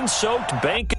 rain-soaked bank.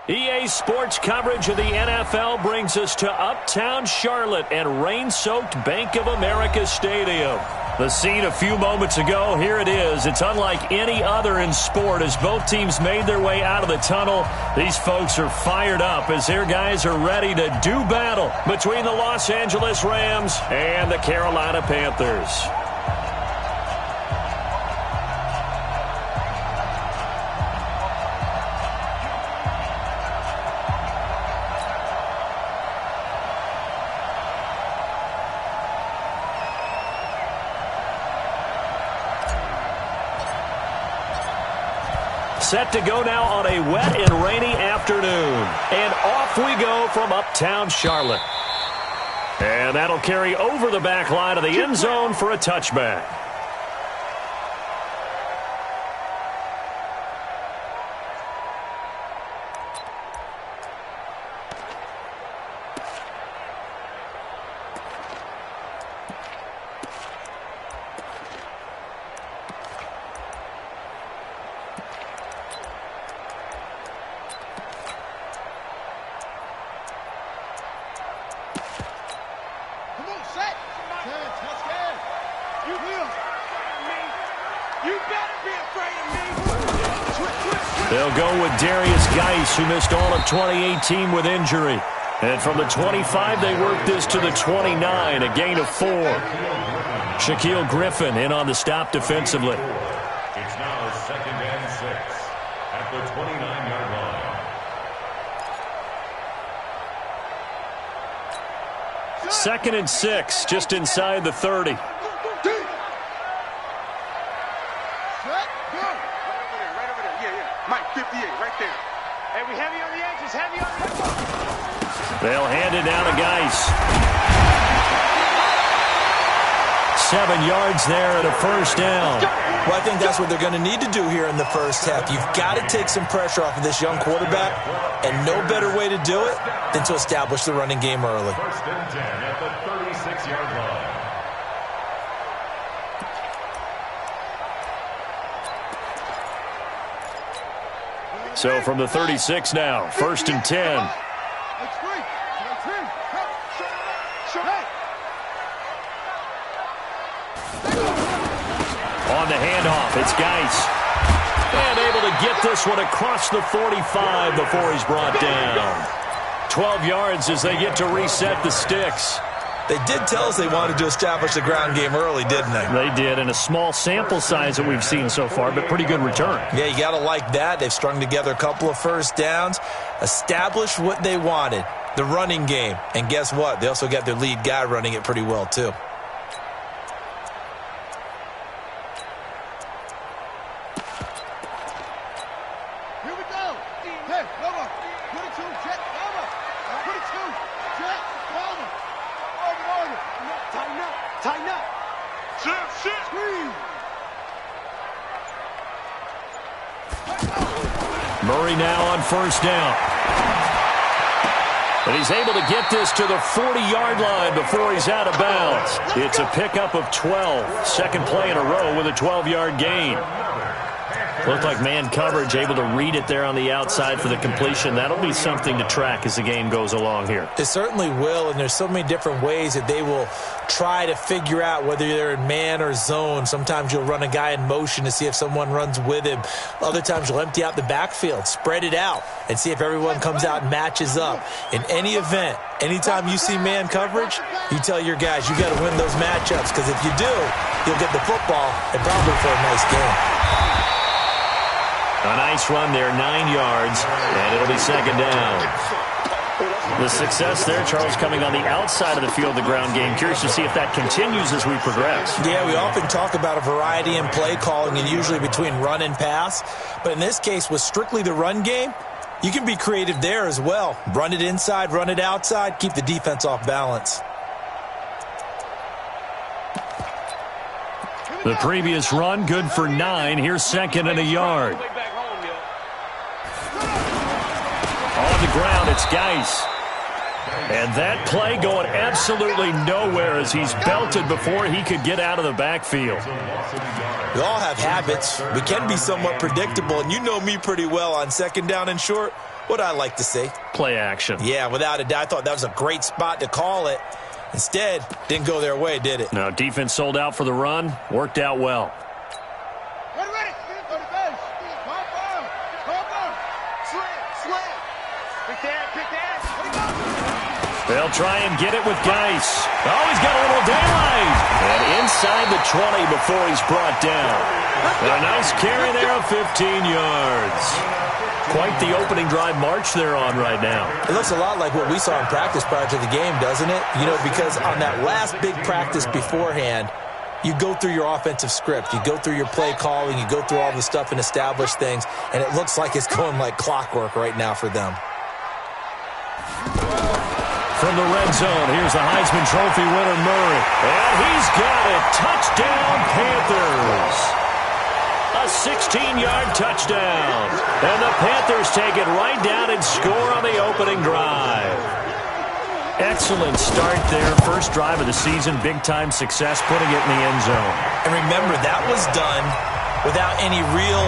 EA Sports coverage of the NFL brings us to Uptown Charlotte and rain-soaked Bank of America Stadium. The scene a few moments ago, here it is. It's unlike any other in sport as both teams made their way out of the tunnel. These folks are fired up as their guys are ready to do battle between the Los Angeles Rams and the Carolina Panthers. Set to go now on a wet and rainy afternoon. And off we go from Uptown Charlotte. And that'll carry over the back line of the end zone for a touchback. They'll go with who missed all of 2018 with injury. And from the 25, they worked this to the 29, a gain of 4. Shaquille Griffin in on the stop defensively. It's now 2nd and 6 at the 29-yard line. 2nd and 6, just inside the 30. They'll hand it down to Geis. 7 yards there and a first down. Well, I think that's what they're going to need to do here in the first half. You've got to take some pressure off of this young quarterback, and no better way to do it than to establish the running game early. 1st and 10 at the 36-yard line. So from the 36 now, 1st and 10. On the handoff, it's Geis. And able to get this one across the 45 before he's brought down. 12 yards as they get to reset the sticks. They did tell us they wanted to establish the ground game early, didn't they? They did, and a small sample size that we've seen so far, but pretty good return. Yeah, you got to like that. They've strung together a couple of first downs, established what they wanted, the running game. And guess what? They also got their lead guy running it pretty well, too. Murray now on first down. But he's able to get this to the 40-yard line before he's out of bounds. It's a pickup of 12. Second play in a row with a 12-yard gain. Looked like man coverage, able to read it there on the outside for the completion. That'll be something to track as the game goes along here. It certainly will, and there's so many different ways that they will try to figure out whether they're in man or zone. Sometimes you'll run a guy in motion to see if someone runs with him. Other times you'll empty out the backfield, spread it out, and see if everyone comes out and matches up. In any event, anytime you see man coverage, you tell your guys you got to win those matchups, because if you do, you'll get the football and probably for a nice game. A nice run there, 9 yards, and it'll be second down. The success there, Charles, coming on the outside of the field, the ground game. Curious to see if that continues as we progress. Yeah, we often talk about a variety in play calling and usually between run and pass. But in this case, with strictly the run game, you can be creative there as well. Run it inside, run it outside, keep the defense off balance. The previous run, good for 9. Here's second and a yard. On the ground, it's Geis. And that play going absolutely nowhere as he's belted before he could get out of the backfield. We all have habits. We can be somewhat predictable, and you know me pretty well on second down and short. What I like to say? Play action. Yeah, without a doubt. I thought that was a great spot to call it. Instead, didn't go their way, did it? No, defense sold out for the run. Worked out well. They'll try and get it with Geis. Oh, he's got a little daylight. And inside the 20 before he's brought down. And a nice carry there of 15 yards. Quite the opening drive march they're on right now. It looks a lot like what we saw in practice prior to the game, doesn't it? You know, because on that last big practice beforehand, you go through your offensive script. You go through your play calling. You go through all the stuff and establish things. And it looks like it's going like clockwork right now for them. From the red zone, here's the Heisman Trophy winner, Murray. And he's got it. Touchdown, Panthers. A 16-yard touchdown. And the Panthers take it right down and score on the opening drive. Excellent start there. First drive of the season. Big-time success, putting it in the end zone. And remember, that was done without any real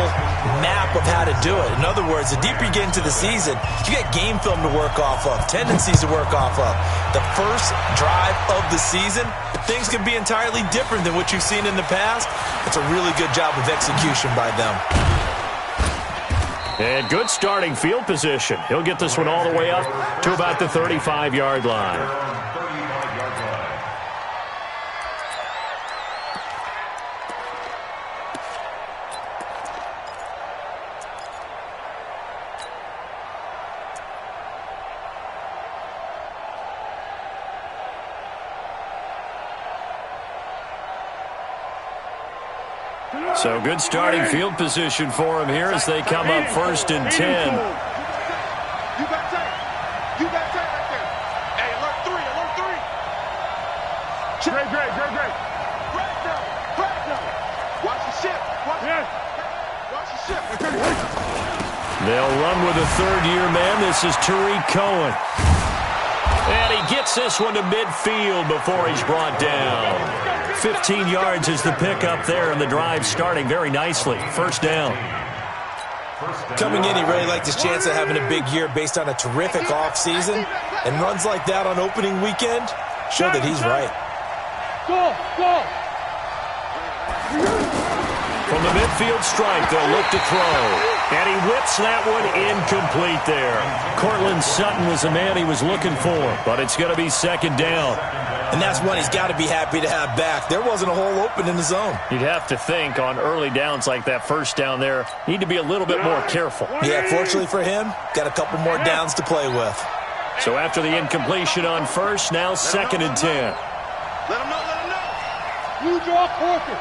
map of how to do it. In other words, the deeper you get into the season, you get game film to work off of, tendencies to work off of. The first drive of the season, things can be entirely different than what you've seen in the past. It's a really good job of execution by them. And good starting field position. He'll get this one all the way up to about the 35-yard line. So good starting field position for him here as they come up first and 10. You got tight. You got tight right there. Hey, alert 3, alert 3. Great. Crack now. Watch the ship. Watch the ship. They'll run with a third-year man. This is Tariq Cohen. And he gets this one to midfield before he's brought down. 15 yards is the pickup there, and the drive starting very nicely. First down. Coming in, he really liked his chance of having a big year based on a terrific offseason. And runs like that on opening weekend show that he's right. From the midfield stripe, they'll look to throw. And he whips that one incomplete there. Cortland Sutton was the man he was looking for, but it's going to be second down. And that's one he's got to be happy to have back. There wasn't a hole open in the zone. You'd have to think on early downs like that first down there, need to be a little bit more careful. Yeah, fortunately for him, got a couple more downs to play with. So after the incompletion on first, now second and 10. Let him know, let him know. You draw quarter.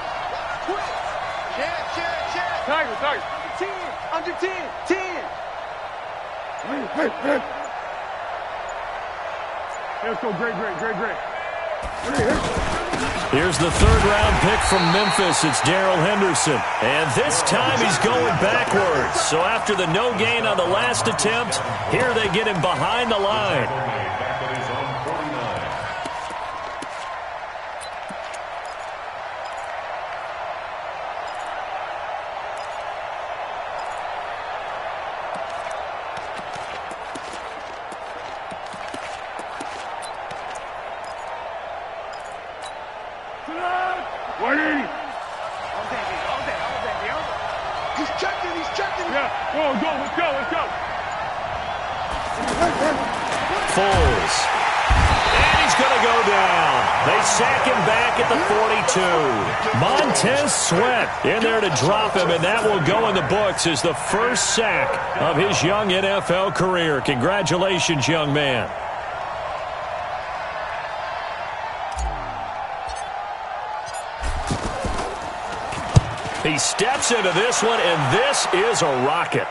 Check. Tiger. Under 10. Hey. Let's go, great. Here's the third-round pick from Memphis. It's Darrell Henderson. And this time he's going backwards. So after the no gain on the last attempt, here they get him behind the line. Let's go. Foles. And he's going to go down. They sack him back at the 42. Montez Sweat in there to drop him, and that will go in the books as the first sack of his young NFL career. Congratulations, young man. He steps into this one, and this is a rocket.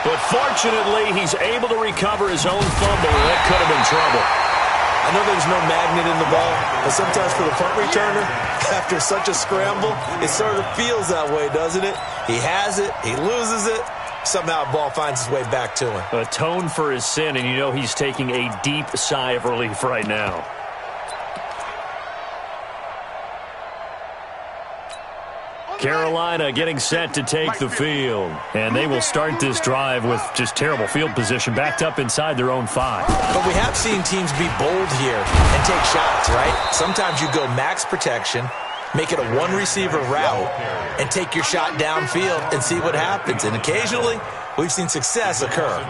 But fortunately, he's able to recover his own fumble. That could have been trouble. I know there's no magnet in the ball, but sometimes for the punt returner, after such a scramble, it sort of feels that way, doesn't it? He has it, he loses it, somehow the ball finds its way back to him. Atone for his sin, and you know he's taking a deep sigh of relief right now. Carolina getting set to take the field. And they will start this drive with just terrible field position, backed up inside their own 5. But we have seen teams be bold here and take shots, right? Sometimes you go max protection, make it a one-receiver route, and take your shot downfield and see what happens. And occasionally, we've seen success occur.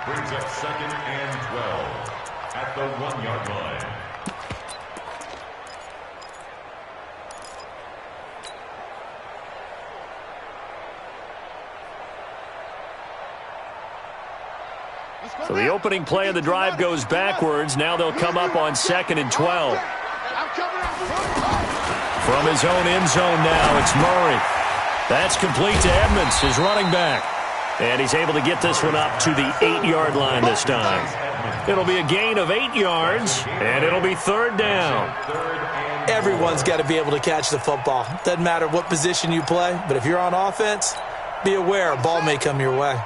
Brings up second and 12 at the 1-yard line. So the opening play of the drive goes backwards. Now they'll come up on second and 12. From his own end zone now, it's Murray. That's complete to Edmonds, his running back. And he's able to get this one up to the 8-yard line this time. It'll be a gain of 8 yards, and it'll be third down. Everyone's got to be able to catch the football. Doesn't matter what position you play, but if you're on offense, be aware a ball may come your way.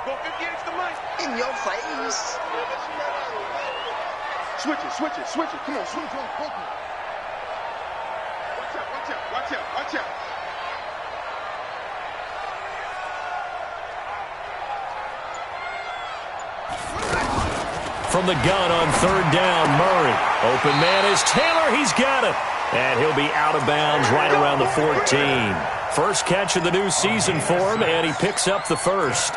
In your face. Switch it. Come on, switch on. Watch out. From the gun on third down, Murray. Open man is Taylor. He's got it. And he'll be out of bounds right around the 14. First catch of the new season for him, and he picks up the first.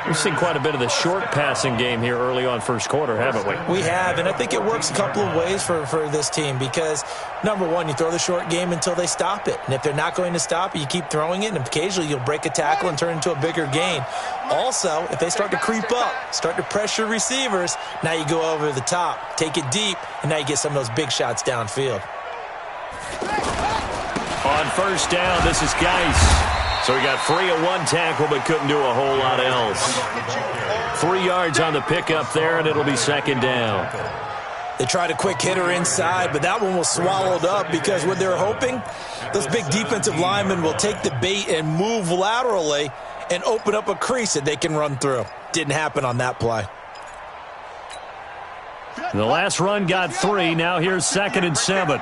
We've seen quite a bit of the short passing game here early on first quarter, haven't we? We have, and I think it works a couple of ways for this team because, number one, you throw the short game until they stop it. And if they're not going to stop it, you keep throwing it, and occasionally you'll break a tackle and turn it into a bigger gain. Also, if they start to creep up, start to pressure receivers, now you go over the top, take it deep, and now you get some of those big shots downfield. On first down, this is Geis. So he got free of one tackle but couldn't do a whole lot else. 3 yards on the pickup there, and it'll be second down. They tried a quick hitter inside, but that one was swallowed up because what they're hoping, those big defensive linemen will take the bait and move laterally and open up a crease that they can run through. Didn't happen on that play. The last run got 3. Now here's second and 7.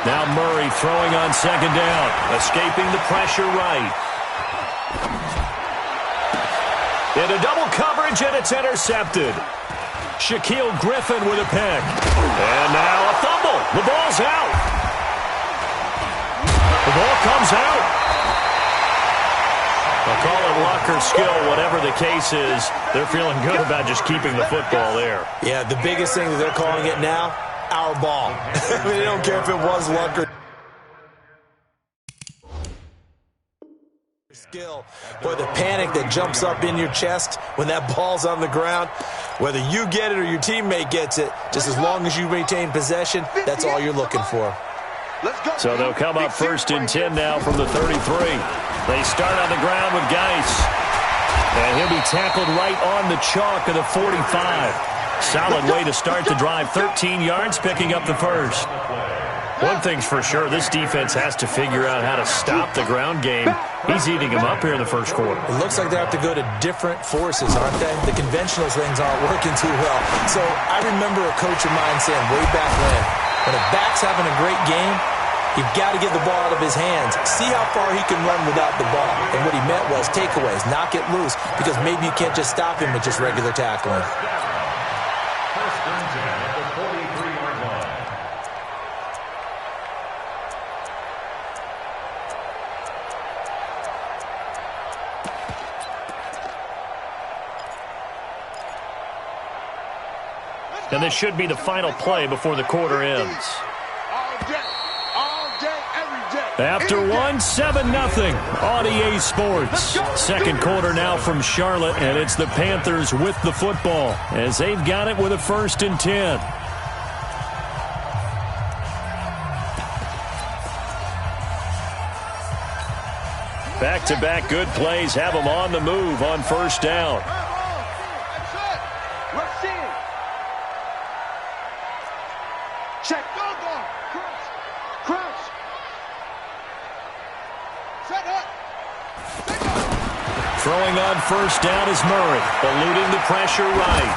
Now Murray throwing on second down, escaping the pressure right. Into double coverage, and it's intercepted. Shaquille Griffin with a pick. And now a fumble. The ball's out. The ball comes out. They'll call it luck or skill, whatever the case is. They're feeling good about just keeping the football there. Yeah, the biggest thing that they're calling it now, our ball. They don't care if it was luck or skill, or the panic that jumps up in your chest when that ball's on the ground. Whether you get it or your teammate gets it, just as long as you maintain possession, that's all you're looking for. So they'll come up 1st and 10 now from the 33. They start on the ground with Geis. And he'll be tackled right on the chalk of the 45. Solid way to start the drive. 13 yards, picking up the first. One thing's for sure, this defense has to figure out how to stop the ground game. He's eating them up here in the first quarter. It looks like they have to go to different forces, aren't they? The conventional things aren't working too well. So I remember a coach of mine saying way back when a back's having a great game, you've got to get the ball out of his hands. See how far he can run without the ball. And what he meant was takeaways, knock it loose, because maybe you can't just stop him with just regular tackling. First and 10 at the 43-yard line. And this should be the final play before the quarter ends. After one, 7-0, on EA Sports. Second quarter now from Charlotte, and it's the Panthers with the football as they've got it with a 1st and 10. Back-to-back good plays have them on the move on 1st down. Check. Crouch. Set up. Throwing on 1st down is Murray, eluding the pressure right.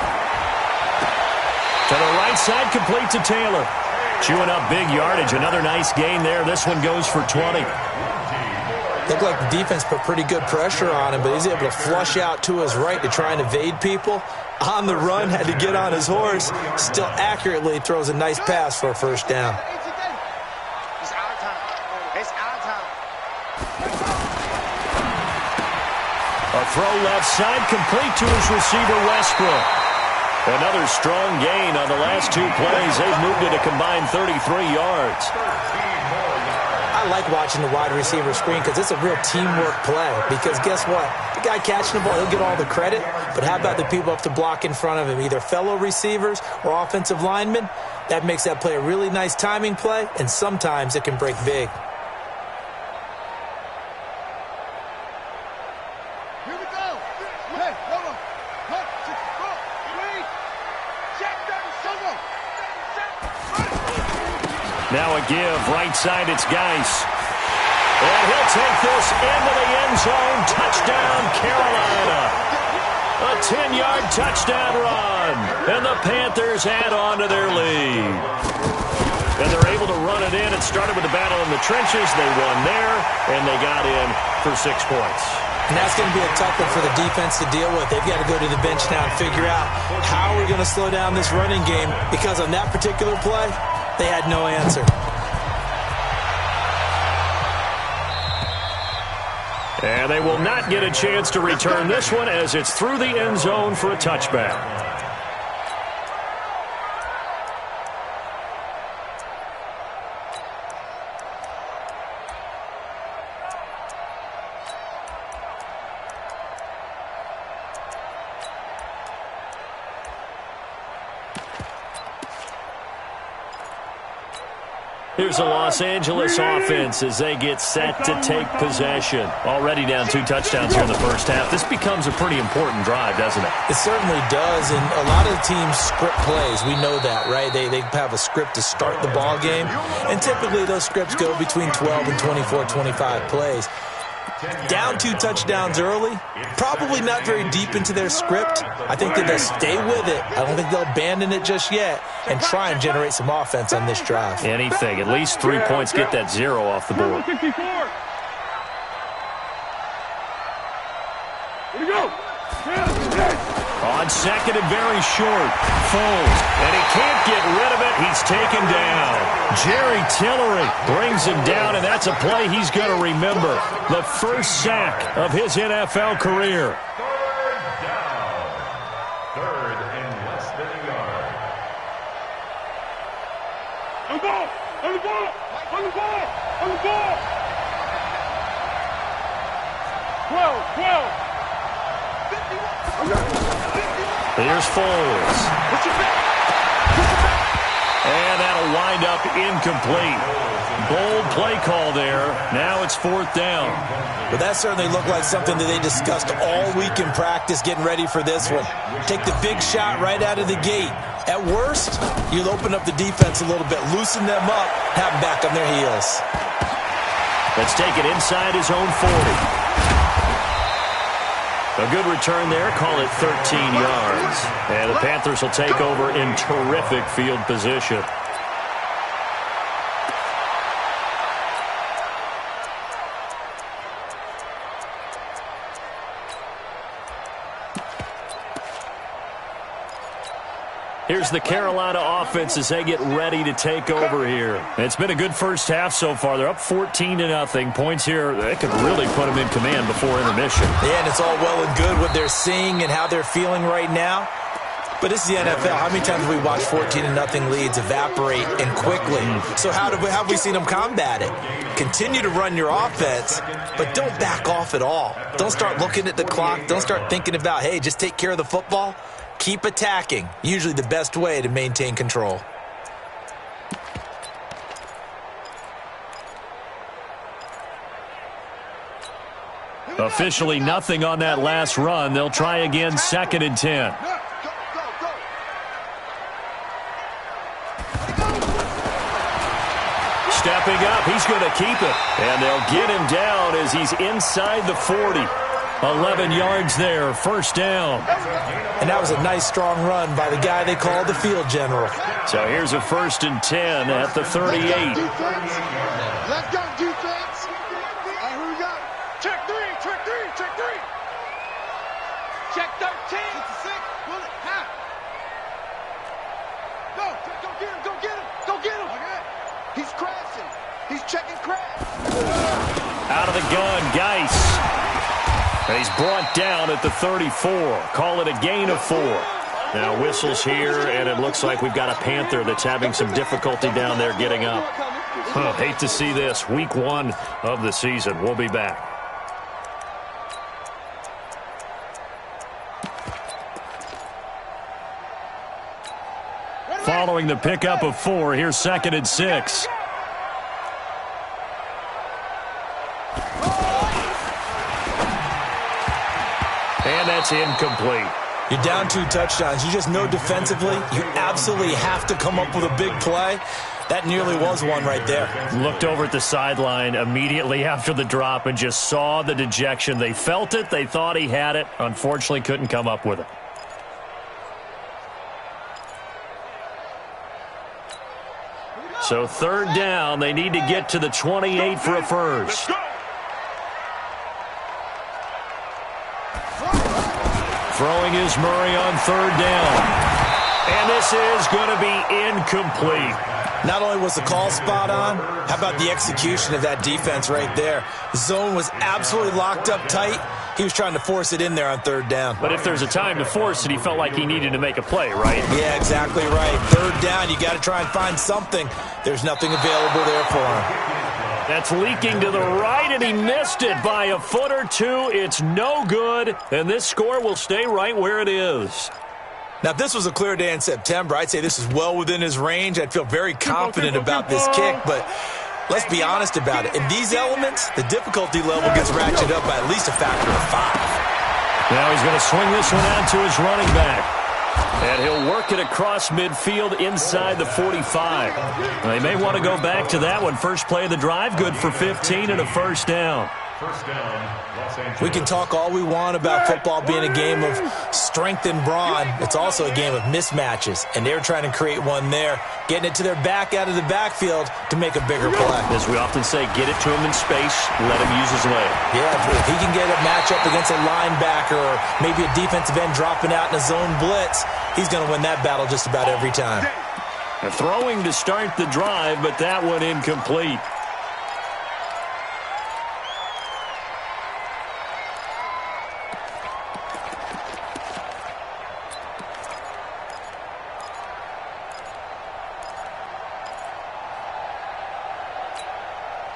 To the right side, complete to Taylor. Chewing up big yardage. Another nice gain there. This one goes for 20. Looked like the defense put pretty good pressure on him, but he's able to flush out to his right to try and evade people. On the run, had to get on his horse. Still accurately throws a nice pass for a 1st down. It's our time. It's our time. A throw left side, complete to his receiver, Westbrook. Another strong gain on the last 2 plays. They've moved it a combined 33 yards. I like watching the wide receiver screen because it's a real teamwork play. Because guess what? The guy catching the ball, he'll get all the credit. But how about the people up to block in front of him, either fellow receivers or offensive linemen? That makes that play a really nice timing play, and sometimes it can break big. Here we go. Hey, hold on. Now a give, right side, it's Geis. And he'll take this into the end zone. Touchdown, Carolina. A 10-yard touchdown run. And the Panthers add on to their lead. And they're able to run it in. It started with a battle in the trenches. They won there, and they got in for 6 points. And that's going to be a tough one for the defense to deal with. They've got to go to the bench now and figure out how we're going to slow down this running game, because on that particular play, they had no answer. And they will not get a chance to return this one as it's through the end zone for a touchback. Here's a Los Angeles offense as they get set to take possession. Already down 2 touchdowns here in the first half. This becomes a pretty important drive, doesn't it? It certainly does, and a lot of teams script plays. We know that, right? They have a script to start the ball game, and typically those scripts go between 12 and 24, 25 plays. Down 2 touchdowns early, probably not very deep into their script. I think that they'll stay with it. I don't think they'll abandon it just yet and try and generate some offense on this drive. Anything. At least 3 points, get that 0 off the board. Here we go. second and very short. Foles, and he can't get rid of it. He's taken down. Jerry Tillery brings him down, and that's a play he's going to remember. The first sack of his NFL career. Third down. Third and less than a yard. On the ball! On the ball! On the ball! On the ball! 12! 51! Here's Foles. And that'll wind up incomplete. Bold play call there. Now it's fourth down. But that certainly looked like something that they discussed all week in practice getting ready for this one. Take the big shot right out of the gate. At worst, you'll open up the defense a little bit, loosen them up, have them back on their heels. Let's take it inside his own 40. A good return there. Call it 13 yards. And the Panthers will take over in terrific field position. Here's the Carolina offense as they get ready to take over here. It's been a good first half so far. They're up 14-0. Points here, that could really put them in command before intermission. Yeah, and it's all well and good what they're seeing and how they're feeling right now. But this is the NFL. How many times have we watched 14-0 leads evaporate and quickly? So how have we seen them combat it? Continue to run your offense, but don't back off at all. Don't start looking at the clock. Don't start thinking about, hey, just take care of the football. Keep attacking. Usually the best way to maintain control. Officially nothing on that last run. They'll try again, 2nd and 10. Stepping up, he's going to keep it. And they'll get him down as he's inside the 40. 11 yards there, first down. And that was a nice, strong run by the guy they call the field general. So here's a 1st and 10 at the 38. Let's go, defense. Here we go. Check three. Check 13. Bullet, half. Go get him. Okay. He's crashing. He's checking crash. Out of the gun, Geis. And he's brought down at the 34. Call it a gain of 4. Now whistles here, and it looks like we've got a Panther that's having some difficulty down there getting up. Hate to see this. Week 1 of the season. We'll be back. Following the pickup of 4, here's 2nd and 6. And that's incomplete. You're down 2 touchdowns. You just know defensively you absolutely have to come up with a big play. That nearly was one right there. Looked over at the sideline immediately after the drop and just saw the dejection. They felt it. They thought he had it. Unfortunately, couldn't come up with it. So 3rd down. They need to get to the 28 for a first. Throwing is Murray on 3rd down. And this is going to be incomplete. Not only was the call spot on, how about the execution of that defense right there? The zone was absolutely locked up tight. He was trying to force it in there on 3rd down. But if there's a time to force it, he felt like he needed to make a play, right? Yeah, exactly right. 3rd down, you got to try and find something. There's nothing available there for him. That's leaking to the right, and he missed it by a foot or 2. It's no good, and this score will stay right where it is. Now, if this was a clear day in September, I'd say this is well within his range. I'd feel very confident about this kick, but let's be honest about it. In these elements, the difficulty level gets ratcheted up by at least a factor of 5. Now he's going to swing this one out to his running back. And he'll work it across midfield inside the 45. They may want to go back to that one. First play of the drive, good for 15 and a first down. First down, Los Angeles. We can talk all we want about football being a game of strength and brawn. It's also a game of mismatches, and they're trying to create one there, getting it to their back out of the backfield to make a bigger play. As we often say, get it to him in space, let him use his leg. Yeah, if he can get a matchup against a linebacker or maybe a defensive end dropping out in a zone blitz, he's going to win that battle just about every time. Throwing to start the drive, but that one incomplete.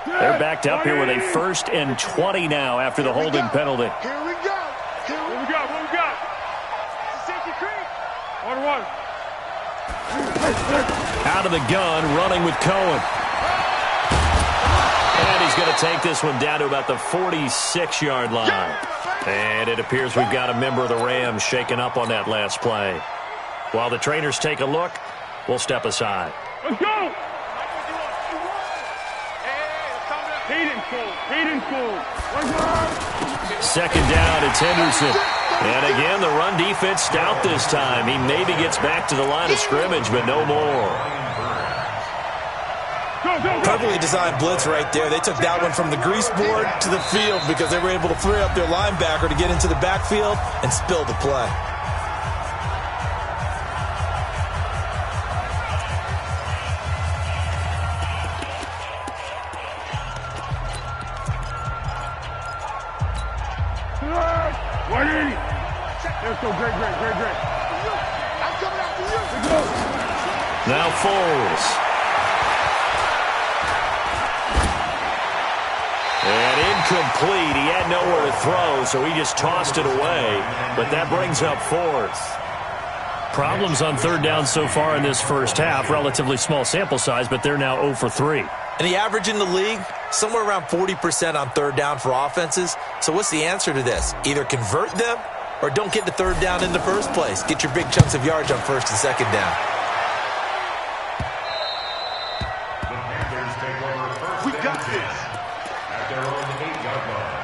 They're backed up here with a 1st and 20 now after the holding penalty. Here we go. What we got? Safety creek. 1-1. Out of the gun, running with Cohen. And he's going to take this one down to about the 46-yard line. And it appears we've got a member of the Rams shaken up on that last play. While the trainers take a look, we'll step aside. Let's go. Second down, it's Henderson. And again, the run defense stout this time. He maybe gets back to the line of scrimmage, but no more. Perfectly designed blitz right there. They took that one from the grease board to the field because they were able to free up their linebacker to get into the backfield and spill the play. Let's go, great. I'm coming after you. Now Foles. And incomplete. He had nowhere to throw, so he just tossed it away. But that brings up 4th. Problems on 3rd down so far in this first half. Relatively small sample size, but they're now 0 for 3. And the average in the league, somewhere around 40% on 3rd down for offenses. So what's the answer to this? Either convert them or don't get to 3rd down in the first place. Get your big chunks of yards on 1st and 2nd down. The Panthers take over first We and got 10 this. at their own 8-yard line.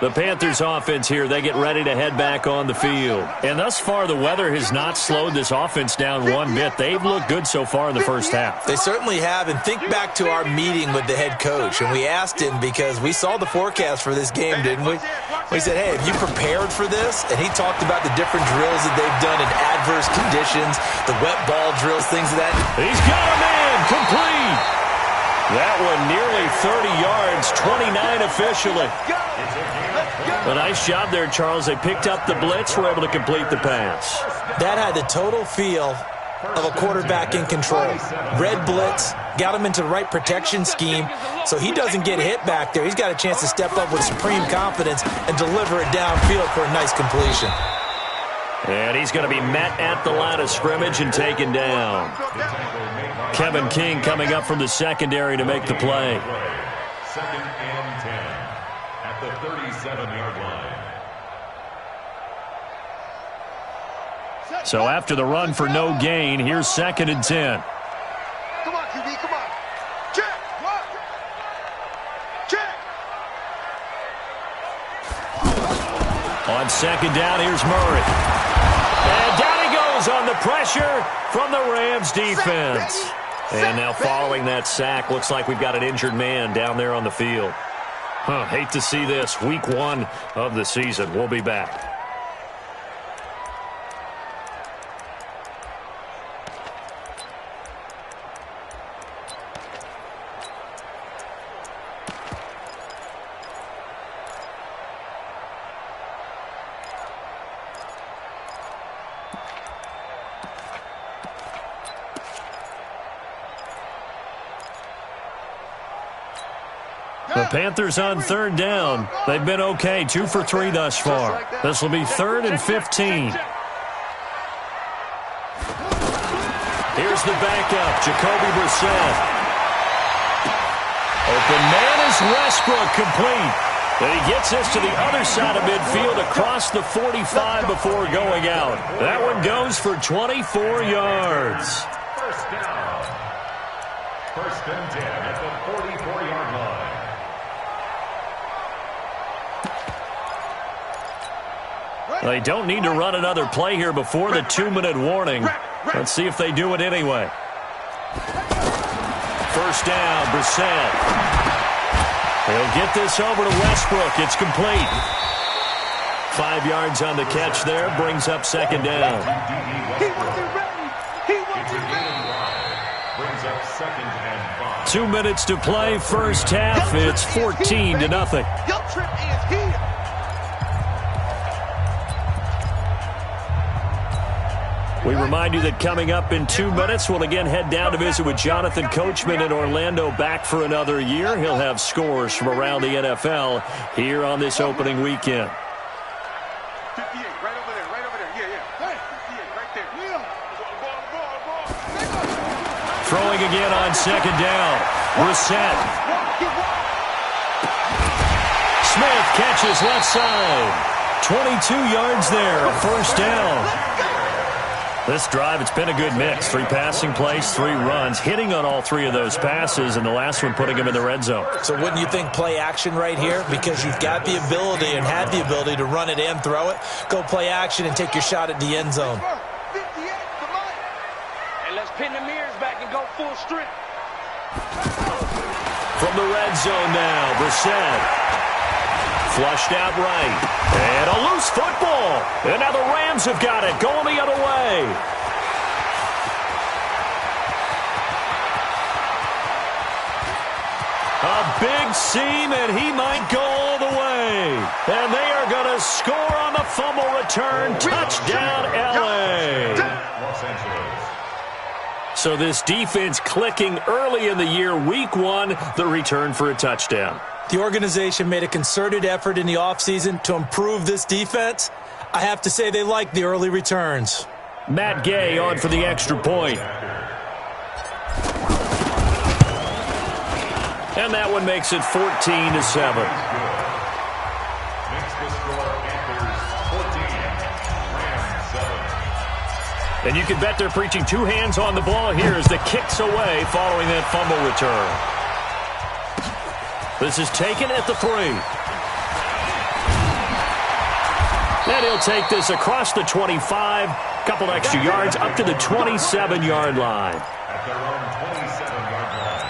The Panthers offense here, they get ready to head back on the field. And thus far, the weather has not slowed this offense down one bit. They've looked good so far in the first half. They certainly have, and think back to our meeting with the head coach, and we asked him because we saw the forecast for this game, didn't we? We said, hey, have you prepared for this? And he talked about the different drills that they've done in adverse conditions, the wet ball drills, things of that. He's got a man, complete. That one nearly 30 yards, 29 officially. A nice job there, Charles. They picked up the blitz, were able to complete the pass. That had the total feel of a quarterback in control. Red blitz, got him into the right protection scheme, so he doesn't get hit back there. He's got a chance to step up with supreme confidence and deliver it downfield for a nice completion. And he's going to be met at the line of scrimmage and taken down. Kevin King coming up from the secondary to make the play. 2nd and 10 at the 37-yard line. So after the run for no gain, here's 2nd and 10. Come on, QB, come on. Check. On 2nd down, here's Murray. And down he goes on the pressure from the Rams defense. And now following that sack, looks like we've got an injured man down there on the field. Hate to see this. Week 1 of the season. We'll be back. The Panthers on 3rd down. They've been okay, 2 for 3 thus far. This will be 3rd and 15. Here's the backup, Jacoby Brissett. Open man is Westbrook, complete. And he gets this to the other side of midfield across the 45 before going out. That one goes for 24 yards. First down. First and 10 at the 44-yard line. They don't need to run another play here before the 2-minute warning. Let's see if they do it anyway. First down, Brissett. He'll get this over to Westbrook. It's complete. 5 yards on the catch there. Brings up second down. He wasn't ready. He wasn't ready. Brings up second and 5. 2 minutes to play, first half. It's 14-0. Your trip is here. We remind you that coming up in 2 minutes, we'll again head down to visit with Jonathan Coachman in Orlando, back for another year. He'll have scores from around the NFL here on this opening weekend. 58, right over there, right over there. Yeah. Hey, 58, right there. Ball. Throwing again on second down. Brissett. Smith catches left side. 22 yards there, a first down. This drive, it's been a good mix. 3 passing plays, 3 runs, hitting on all 3 of those passes, and the last one putting him in the red zone. So wouldn't you think play action right here? Because you've got the ability and had the ability to run it and throw it. Go play action and take your shot at the end zone. 58 to Mike. And let's pin the mirrors back and go full strength. From the red zone now, Brissett. Flushed out right. And a loose football. And now the Rams have got it, going the other way. A big seam, and he might go all the way. And they are going to score on the fumble return. Touchdown, L.A. Los Angeles. So this defense clicking early in the year, week 1, the return for a touchdown. The organization made a concerted effort in the offseason to improve this defense. I have to say they like the early returns. Matt Gay on for the extra point. And that one makes it 14-7. Makes the score Panthers 14, Rams 7. And you can bet they're preaching 2 hands on the ball here as the kick's away following that fumble return. This is taken at the 3. And he'll take this across the 25. Couple extra yards up to the 27-yard line. At their own 27-yard line.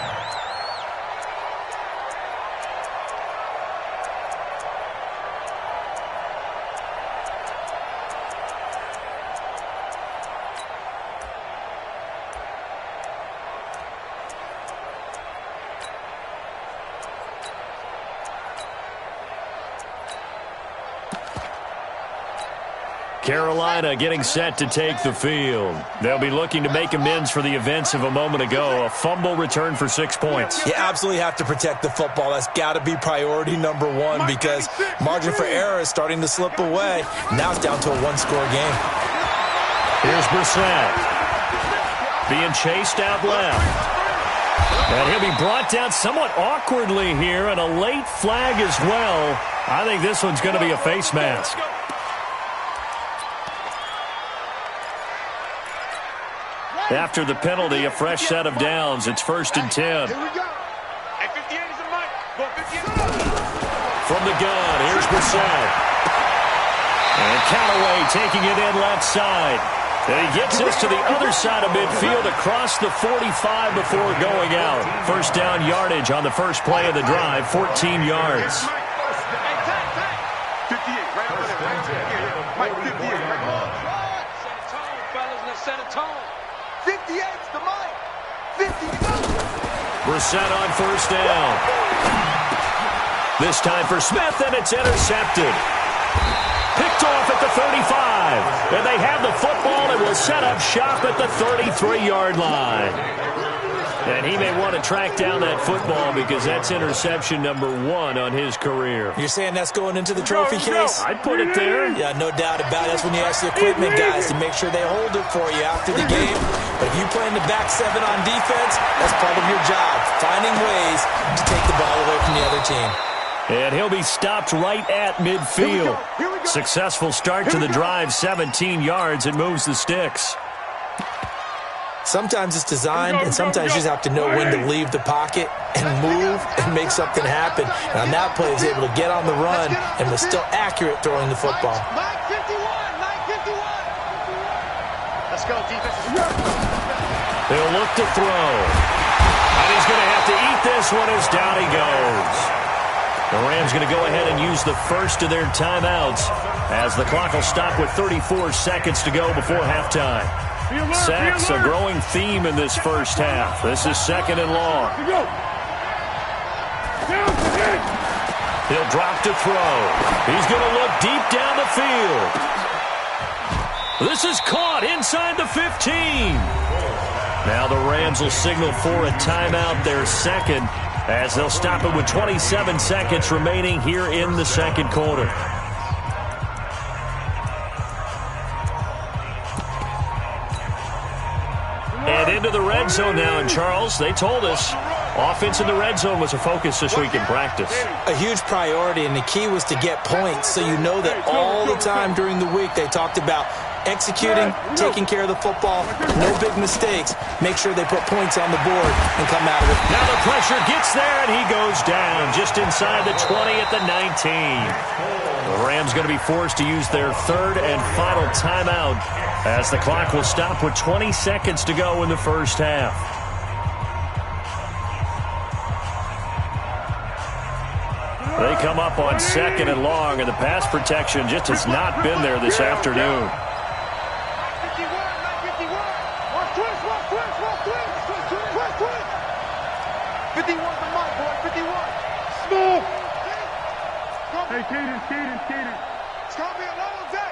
Carolina getting set to take the field. They'll be looking to make amends for the events of a moment ago. A fumble return for 6 points. You absolutely have to protect the football. That's got to be priority number 1 because margin for error is starting to slip away. Now it's down to a 1-score game. Here's Brissett. Being chased out left. And he'll be brought down somewhat awkwardly here, and a late flag as well. I think this one's going to be a face mask. After the penalty, a fresh set of downs. It's 1st and 10. Here we go. Hey, 58 is a Mike. Go 58. From the gun, here's Brissett. And Callaway taking it in left side. And he gets this to the other side of midfield across the 45 before going out. First down yardage on the first play of the drive, 14 yards. 58, right over there, right there. Yeah. Mike, 58, right there. Set a tone, fellas. Let's set a tone. 58's the Mike. 50 to go. Brissett on first down. This time for Smith, and it's intercepted. Picked off at the 35. And they have the football and will set up shop at the 33-yard line. And he may want to track down that football because that's interception number 1 on his career. You're saying that's going into the trophy case? I'd put it there. Yeah, no doubt about it. That's when you ask the equipment guys to make sure they hold it for you after the game. But if you play in the back 7 on defense, that's part of your job, finding ways to take the ball away from the other team. And he'll be stopped right at midfield. Successful start to the drive, 17 yards. It moves the sticks. Sometimes it's designed, and sometimes you just have to know when to leave the pocket and move and make something happen. And on that play, he was able to get on the run and was still accurate throwing the football. Mike 51, Mike 51. Let's go, defense. He'll look to throw. And he's going to have to eat this one as down he goes. The Rams going to go ahead and use the first of their timeouts as the clock will stop with 34 seconds to go before halftime. Sacks a growing theme in this first half. This is second and long. He'll drop to throw. He's going to look deep down the field. This is caught inside the 15. Now the Rams will signal for a timeout, their second, as they'll stop it with 27 seconds remaining here in the second quarter. And into the red zone now, and Charles, they told us offense in the red zone was a focus this week in practice. A huge priority, and the key was to get points, so you know that all the time during the week they talked about executing, taking care of the football, no big mistakes, make sure they put points on the board and come out of it. Now the pressure gets there, and he goes down just inside the 20 at the 19. The Rams going to be forced to use their third and final timeout as the clock will stop with 20 seconds to go in the first half. They come up on second and long, and the pass protection just has not been there this afternoon. 51 for Mike, boy, 51. Smooth. Hey, Kaden. It's going to be a long day.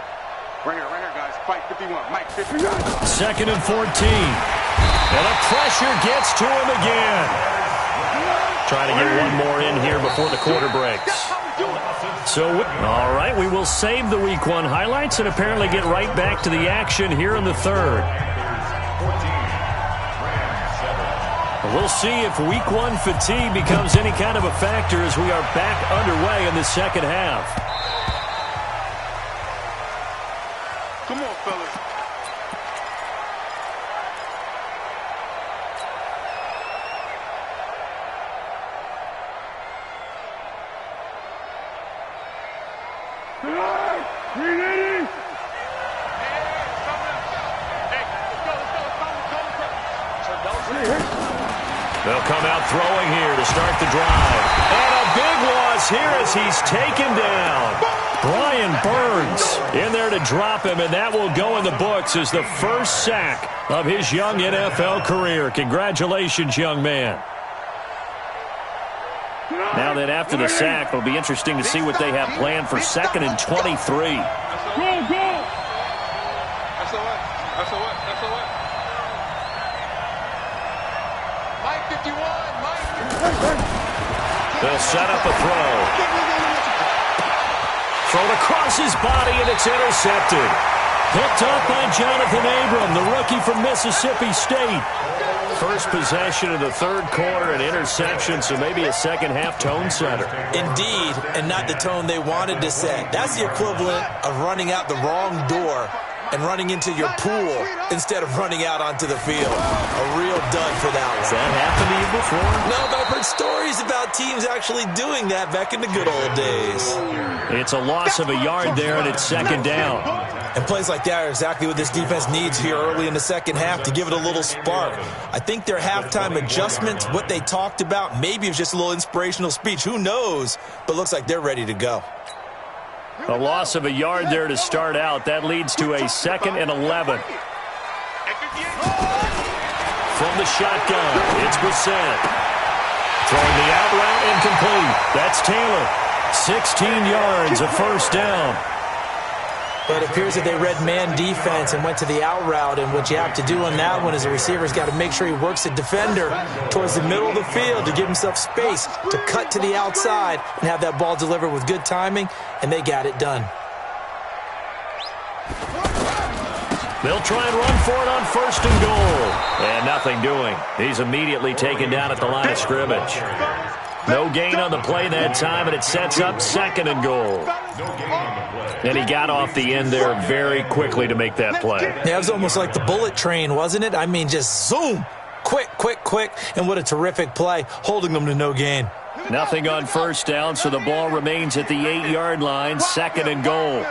Right here, guys. Fight 51. Mike 51. Second and 14. And the pressure gets to him again. Trying to get one more in here before the quarter breaks. So, all right, we will save the Week 1 highlights and apparently get right back to the action here in the third. We'll see if Week 1 fatigue becomes any kind of a factor as we are back underway in the second half. Come on, fellas. They'll come out throwing here to start the drive. And a big loss here as he's taken down. Brian Burns in there to drop him, and that will go in the books as the first sack of his young NFL career. Congratulations, young man. Now that after the sack, it'll be interesting to see what they have planned for second and 23. Go! That's a what? Mike 51, Mike. They'll set up a throw. Thrown across his body, and it's intercepted. Picked up by Jonathan Abram, the rookie from Mississippi State. First possession of the third quarter, an interception, so maybe a second-half tone setter. Indeed, and not the tone they wanted to set. That's the equivalent of running out the wrong door and running into your pool instead of running out onto the field. A real dud for that one. Has that happened to you before? No, but I've heard stories about teams actually doing that back in the good old days. It's a loss of a yard there, and it's second down. And plays like that are exactly what this defense needs here early in the second half to give it a little spark. I think their halftime adjustments, what they talked about, maybe it was just a little inspirational speech. Who knows? But looks like they're ready to go. A loss of a yard there to start out. That leads to a second and 11. From the shotgun, it's Brissett. Throwing the out route incomplete. That's Taylor. 16 yards, a first down. But it appears that they read man defense and went to the out route, and what you have to do on that one is the receiver's got to make sure he works the defender towards the middle of the field to give himself space to cut to the outside and have that ball delivered with good timing, and they got it done. They'll try and run for it on first and goal. And nothing doing. He's immediately taken down at the line of scrimmage. No gain on the play that time, and it sets up 2nd and goal. And he got off the end there very quickly to make that play. Yeah, it was almost like the bullet train, wasn't it? I mean, just zoom. Quick, quick, quick. And what a terrific play, holding them to no gain. Nothing on 1st down, so the ball remains at the 8-yard line, 2nd and goal.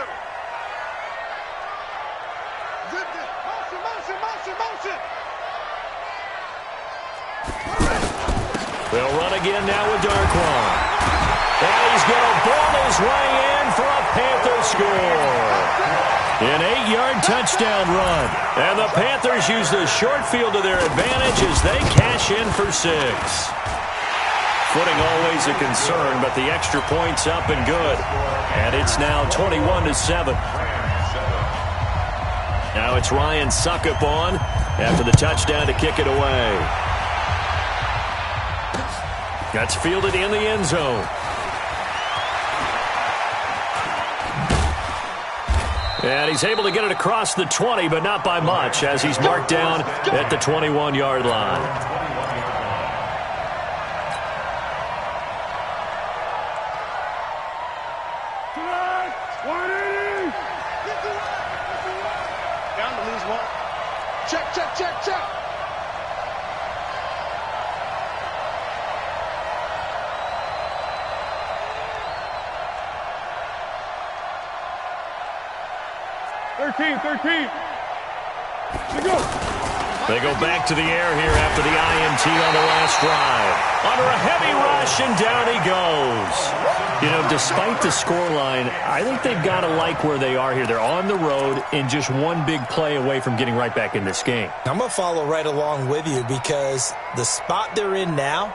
They'll run again now with Darquan. And he's going to ball his way in for a Panther score. An 8-yard touchdown run. And the Panthers use the short field to their advantage as they cash in for 6. Footing always a concern, but the extra point's up and good. And it's now 21-7. Now it's Ryan Suckup on after the touchdown to kick it away. That's fielded in the end zone. And he's able to get it across the 20, but not by much, as he's marked down at the 21-yard line. Down to lose one. Check, check, check, check. They go back to the air here after the INT on the last drive. Under a heavy rush, and down he goes. You know, despite the scoreline, I think they've got to like where they are here. They're on the road and just one big play away from getting right back in this game. I'm going to follow right along with you because the spot they're in now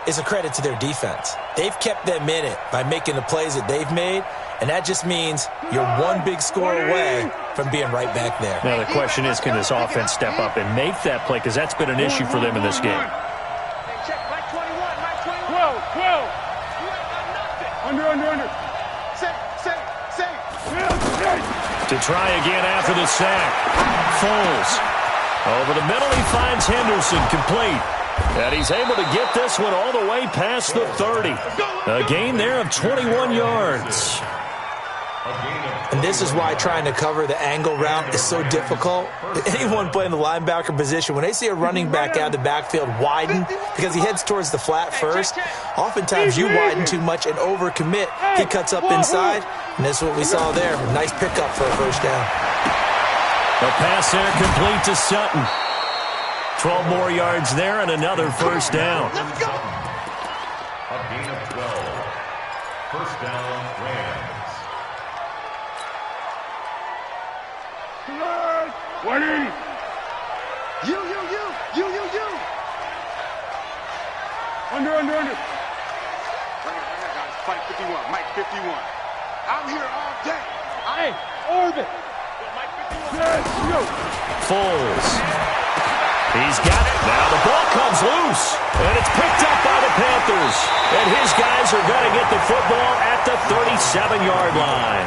is a credit to their defense. They've kept them in it by making the plays that they've made, and that just means you're one big score away from being right back there. Now the question is, can this offense step up and make that play? Because that's been an issue for them in this game. Check, Mike 21, Mike 21. 12. You ain't got nothing. Under. Say. To try again after the sack. Foles. Over the middle, he finds Henderson complete. And he's able to get this one all the way past the 30. A gain there of 21 yards. And this is why trying to cover the angle route is so difficult. Anyone playing the linebacker position, when they see a running back out of the backfield widen because he heads towards the flat first, oftentimes you widen too much and overcommit. He cuts up inside, and this is what we saw there. Nice pickup for a first down. A pass there complete to Sutton. 12 more yards there and another first down. Let's go. A gain of 12. First down, Rams. You. Under. Right here, guys. Fight 51. Mike 51. I'm here all day. Hey, orbit. Mike 51. Yes, go. Foles. He's got it. Now the ball comes loose. And it's picked up by the Panthers. And his guys are going to get the football at the 37-yard line.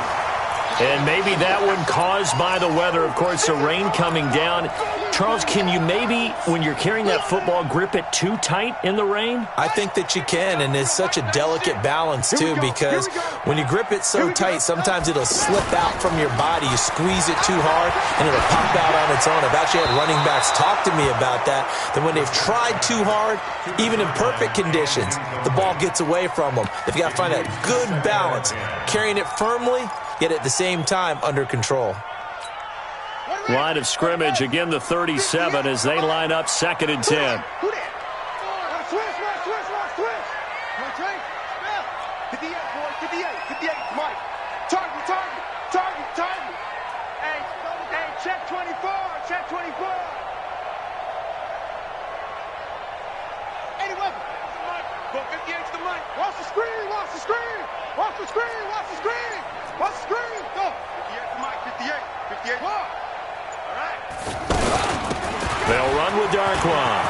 And maybe that one caused by the weather. Of course, the rain coming down. Charles, can you maybe, when you're carrying that football, grip it too tight in the rain? I think that you can, and it's such a delicate balance, too, because when you grip it so tight, sometimes it'll slip out from your body. You squeeze it too hard, and it'll pop out on its own. I've actually had running backs talk to me about that when they've tried too hard, even in perfect conditions, the ball gets away from them. They've got to find that good balance, carrying it firmly, yet at the same time under control. Line of scrimmage, again the 37 as they line up 2nd and 10. Who that? Switch. Come on, Trey. 58, boy. 58, Mike. Target. Hey, check 24. Check 24. 80 weapon. Go 58 to the Mike. Watch the screen. Go. 58 to Mike. 58. Go. They'll run with Darquan.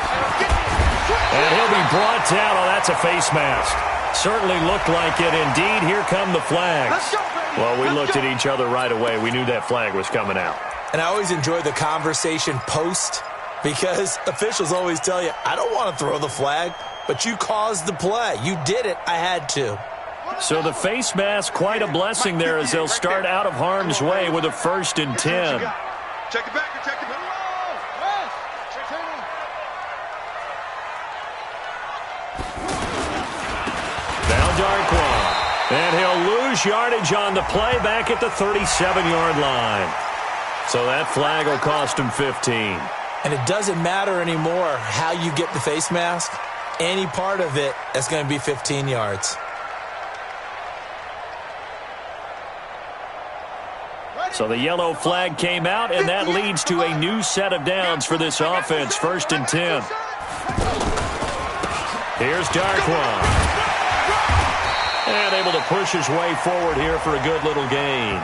And he'll be brought down. Oh, that's a face mask. Certainly looked like it. Indeed, here come the flags. Well, we looked at each other right away. We knew that flag was coming out. And I always enjoy the conversation post because officials always tell you, I don't want to throw the flag. but you caused the play. You did it. I had to. So the face mask, quite a blessing there as they'll start out of harm's way with a 1st and 10. Check it back and check it back. Now Darquan. And he'll lose yardage on the play back at the 37-yard line. So that flag will cost him 15. And it doesn't matter anymore how you get the face mask. Any part of it is going to be 15 yards. So the yellow flag came out, and that leads to a new set of downs for this offense. 1st and 10. Here's Darquan. And able to push his way forward here for a good little gain.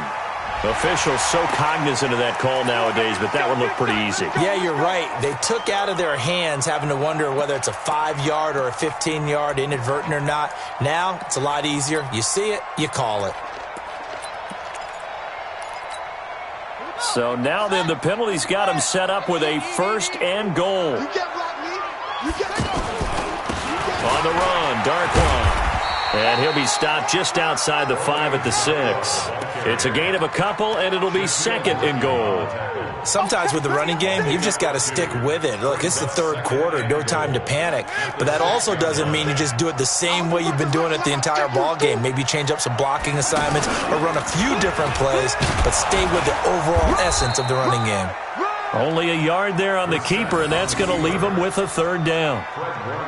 Officials so cognizant of that call nowadays, but that would look pretty easy. Yeah, you're right. They took out of their hands having to wonder whether it's a 5-yard or a 15-yard, inadvertent or not. Now, it's a lot easier. You see it, you call it. So now then the penalty's got him set up with a 1st and goal. On the run, Darquan. And he'll be stopped just outside the 5 at the 6. It's a gain of a couple, and it'll be 2nd and goal. Sometimes with the running game, you've just got to stick with it. Look, it's the 3rd quarter, no time to panic. But that also doesn't mean you just do it the same way you've been doing it the entire ball game. Maybe change up some blocking assignments or run a few different plays, but stay with the overall essence of the running game. Only a yard there on the keeper, and that's going to leave him with a 3rd down.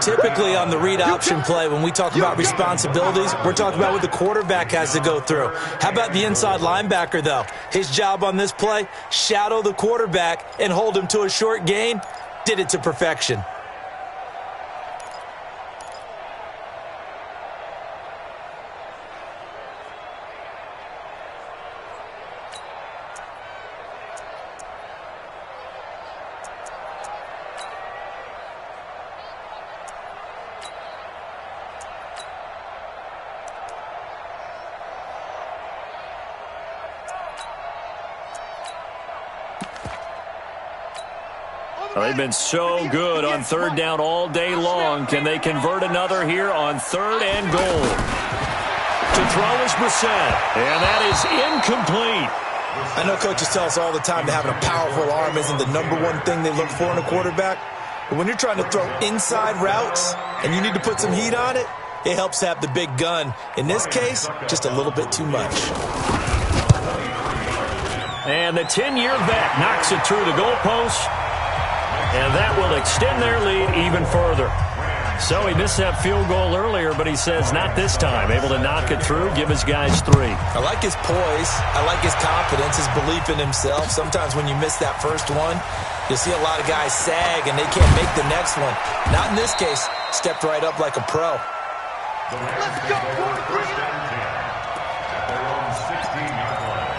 Typically on the read option play, when we talk about responsibilities, we're talking about what the quarterback has to go through. How about the inside linebacker, though? His job on this play, shadow the quarterback and hold him to a short gain. Did it to perfection. They've been so good on 3rd down all day long. Can they convert another here on 3rd and goal? To throw is Brissett, and that is incomplete. I know coaches tell us all the time that having a powerful arm isn't the #1 thing they look for in a quarterback. But when you're trying to throw inside routes and you need to put some heat on it, it helps have the big gun. In this case, just a little bit too much. And the 10-year vet knocks it through the goalpost. And that will extend their lead even further. So he missed that field goal earlier, but he says not this time. Able to knock it through, give his guys 3. I like his poise. I like his confidence, his belief in himself. Sometimes when you miss that first one, you'll see a lot of guys sag and they can't make the next one. Not in this case. Stepped right up like a pro. Let's go, first and 10 at their own 16-yard line.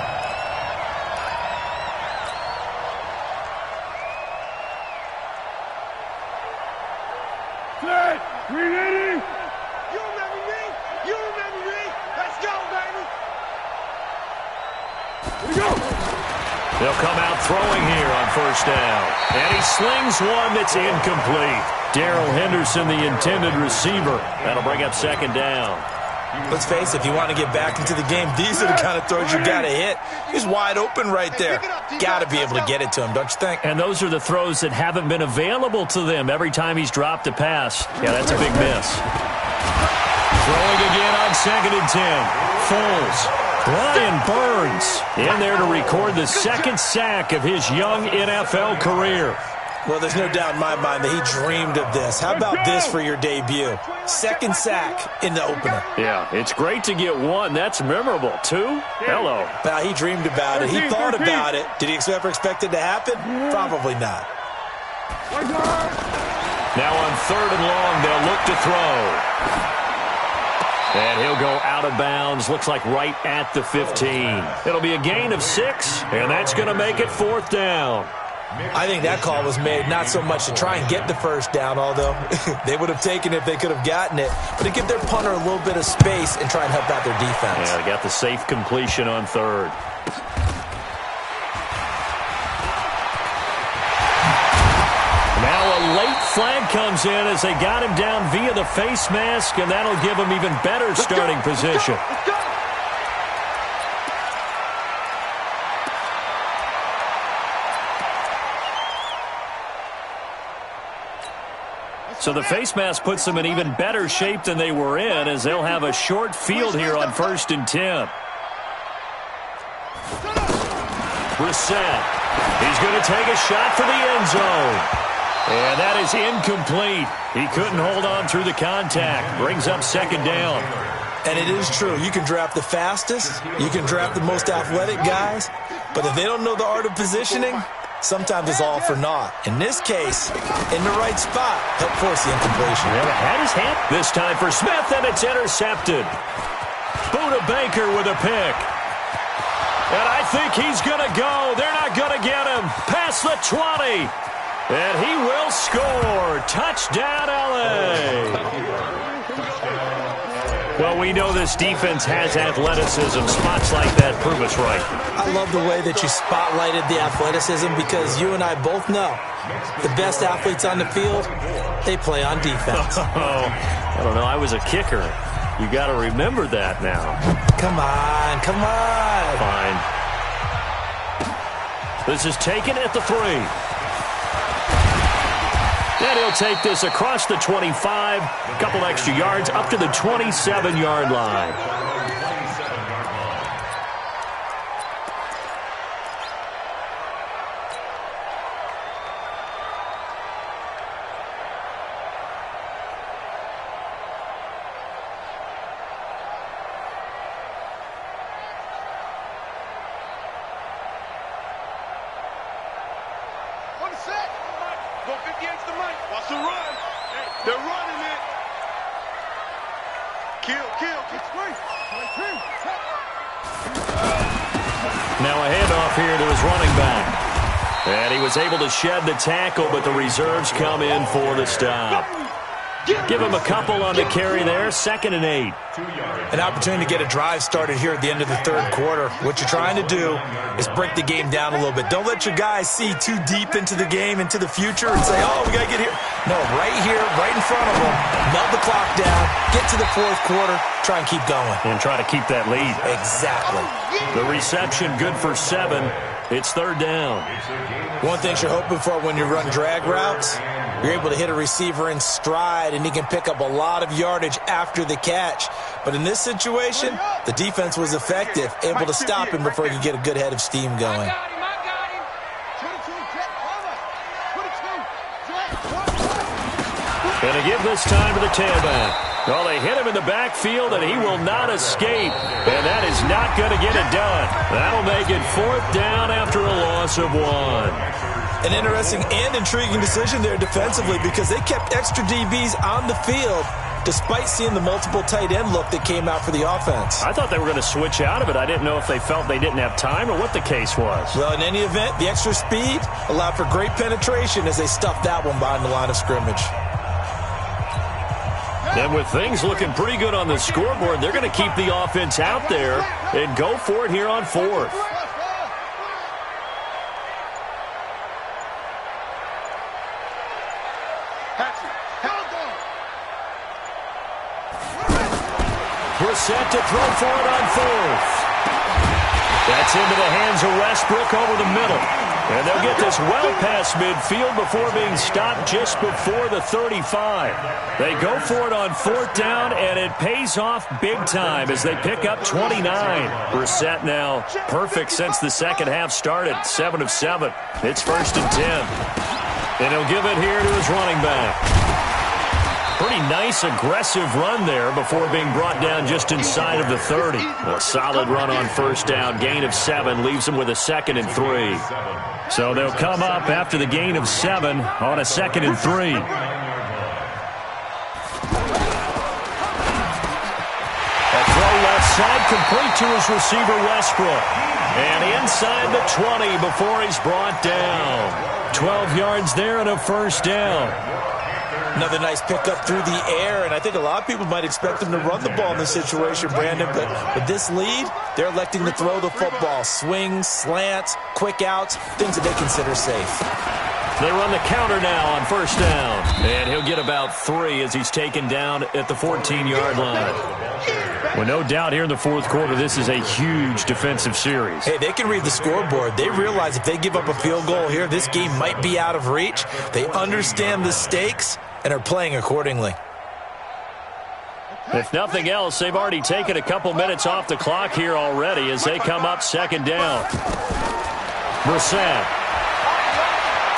We ready? You remember me? You remember me? Let's go, baby. Here we go. They'll come out throwing here on 1st down. And he slings one that's incomplete. Darrell Henderson, the intended receiver. That'll bring up 2nd down. Let's face it, if you want to get back into the game, these are the kind of throws you got to hit. He's wide open right there. Got to be able to get it to him, don't you think? And those are the throws that haven't been available to them every time he's dropped a pass. Yeah, that's a big miss. Throwing again on 2nd and 10. Foles. Brian Burns in there to record the 2nd sack of his young NFL career. Well, there's no doubt in my mind that he dreamed of this. How about this for your debut? 2nd sack in the opener. Yeah, it's great to get 1. That's memorable. 2? Hello. Well, he dreamed about it. He thought about it. Did he ever expect it to happen? Probably not. Now on 3rd and long, they'll look to throw. And he'll go out of bounds. Looks like right at the 15. It'll be a gain of 6, and that's going to make it 4th down. I think that call was made not so much to try and get the 1st down, although they would have taken it if they could have gotten it, but to give their punter a little bit of space and try and help out their defense. Yeah, they got the safe completion on 3rd. Now a late flag comes in as they got him down via the face mask, and that'll give him even better starting position. Let's go. So the face mask puts them in even better shape than they were in, as they'll have a short field here on 1st and 10. Brissett. He's going to take a shot for the end zone. And that is incomplete. He couldn't hold on through the contact. Brings up 2nd down. And it is true. You can draft the fastest. You can draft the most athletic guys. But if they don't know the art of positioning, sometimes it's all for naught. In this case, in the right spot, help force the incompletion. Well, had his hand this time for Smith, and it's intercepted. Buda Baker with a pick. And I think he's going to go. They're not going to get him. Past the 20. And he will score. Touchdown, L.A. Well, we know this defense has athleticism. Spots like that prove us right. I love the way that you spotlighted the athleticism, because you and I both know the best athletes on the field, they play on defense. I don't know. I was a kicker. You got to remember that now. Come on, come on. Fine. This is taken at the 3. And he'll take this across the 25, a couple extra yards, up to the 27-yard line. Go 58's the money. Watch the run. They're running it. Kill. It's great. Now a handoff here to his running back. And he was able to shed the tackle, but the reserves come in for the stop. Give him a couple on the carry there. 2nd and 8. An opportunity to get a drive started here at the end of the 3rd quarter. What you're trying to do is break the game down a little bit. Don't let your guys see too deep into the game, into the future, and say, oh, we got to get here. No, right here, right in front of them. Melt the clock down. Get to the 4th quarter. Try and keep going. And try to keep that lead. Exactly. The reception good for 7. It's 3rd down. One thing you're hoping for when you run drag routes, you're able to hit a receiver in stride, and he can pick up a lot of yardage after the catch. But in this situation, the defense was effective, able to stop him before he could get a good head of steam going. Going to give this time to the tailback. Well, they hit him in the backfield, and he will not escape. And that is not going to get it done. That'll make it 4th down after a loss of 1. An interesting and intriguing decision there defensively, because they kept extra DBs on the field despite seeing the multiple tight end look that came out for the offense. I thought they were going to switch out of it. I didn't know if they felt they didn't have time or what the case was. Well, in any event, the extra speed allowed for great penetration as they stuffed that one behind the line of scrimmage. And with things looking pretty good on the scoreboard, they're going to keep the offense out there and go for it here on 4th. Brissett to throw for it on 4th. That's into the hands of Westbrook over the middle. And they'll get this well past midfield before being stopped just before the 35. They go for it on 4th down, and it pays off big time as they pick up 29. Brissett now perfect since the 2nd half started, 7 of 7. It's 1st and 10. And he'll give it here to his running back. Pretty nice, aggressive run there before being brought down just inside of the 30. A solid run on 1st down. Gain of 7 leaves them with a 2nd and 3. So they'll come up after the gain of 7 on a 2nd and 3. A throw left side complete to his receiver Westbrook. And inside the 20 before he's brought down. 12 yards there and a 1st down. Another nice pickup through the air, and I think a lot of people might expect them to run the ball in this situation, Brandon, but with this lead, they're electing to throw the football. Swings, slants, quick outs, things that they consider safe. They run the counter now on first down. And he'll get about 3 as he's taken down at the 14-yard line. Well, no doubt here in the fourth quarter, this is a huge defensive series. Hey, they can read the scoreboard. They realize if they give up a field goal here, this game might be out of reach. They understand the stakes and are playing accordingly. If nothing else, they've already taken a couple minutes off the clock here already as they come up second down. Brissett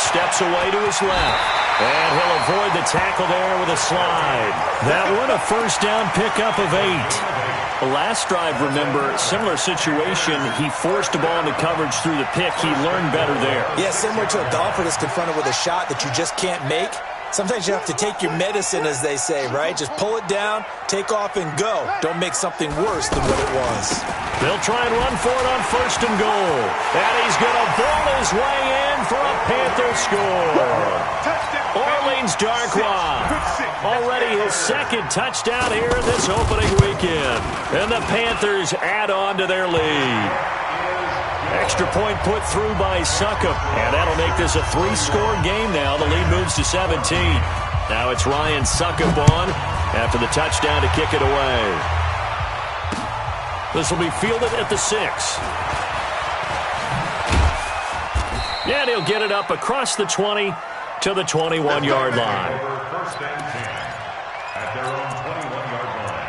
steps away to his left, and he'll avoid the tackle there with a slide. That one a first down pickup of 8. Last drive, remember, similar situation. He forced the ball into coverage through the pick. He learned better there. Yeah, similar to a golfer that's confronted with a shot that you just can't make. Sometimes you have to take your medicine, as they say, right? Just pull it down, take off, and go. Don't make something worse than what it was. They'll try and run for it on first and goal. And he's going to ball his way in for a Panther score. Orleans Darkwa, already his second touchdown here this opening weekend. And the Panthers add on to their lead. Extra point put through by Succop, and that'll make this a 3-score game now. The lead moves to 17. Now it's Ryan Succop on after the touchdown to kick it away. This will be fielded at the 6. And he'll get it up across the 20 to the 21-yard line. First and 10 at their own 21-yard line.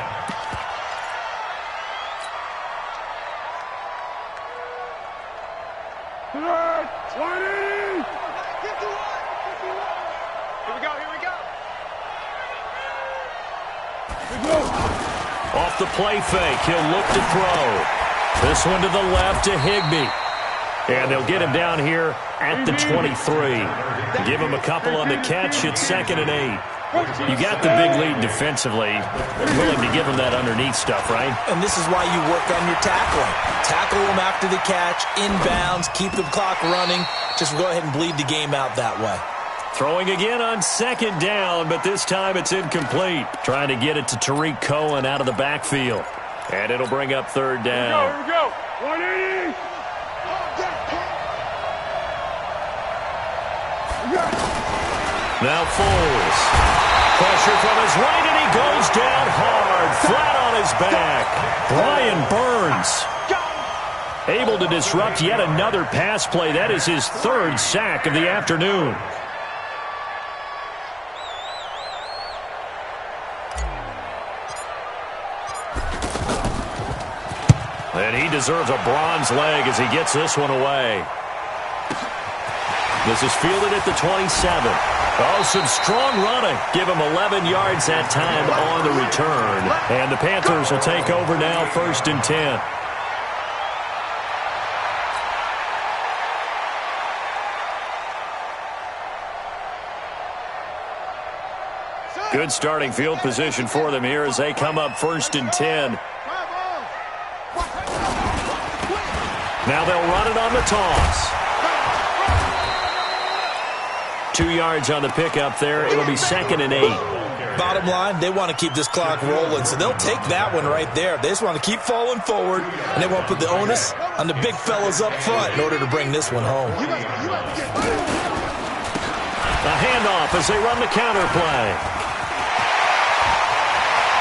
Off the play fake, he'll look to throw. This one to the left to Higbee. And they'll get him down here at the 23. Give him a couple on the catch. It's 2nd and 8. You got the big lead defensively. They're willing to give him that underneath stuff, right? And this is why you work on your tackling. Tackle them after the catch, inbounds, keep the clock running. Just go ahead and bleed the game out that way. Throwing again on second down, but this time it's incomplete. Trying to get it to Tariq Cohen out of the backfield. And it'll bring up third down. Here we go. 180. Now Foles. Pressure from his right, and he goes down hard, flat on his back. Brian Burns able to disrupt yet another pass play. That is his 3rd sack of the afternoon. And he deserves a bronze leg as he gets this one away. This is fielded at the 27. Oh, some strong running. Give him 11 yards that time on the return. And the Panthers will take over now, 1st and 10. Good starting field position for them here as they come up 1st and 10. Now they'll run it on the toss. 2 yards on the pickup there. It'll be 2nd and 8. Bottom line, they want to keep this clock rolling, so they'll take that one right there. They just want to keep falling forward, and they want to put the onus on the big fellas up front in order to bring this one home. A handoff as they run the counter play.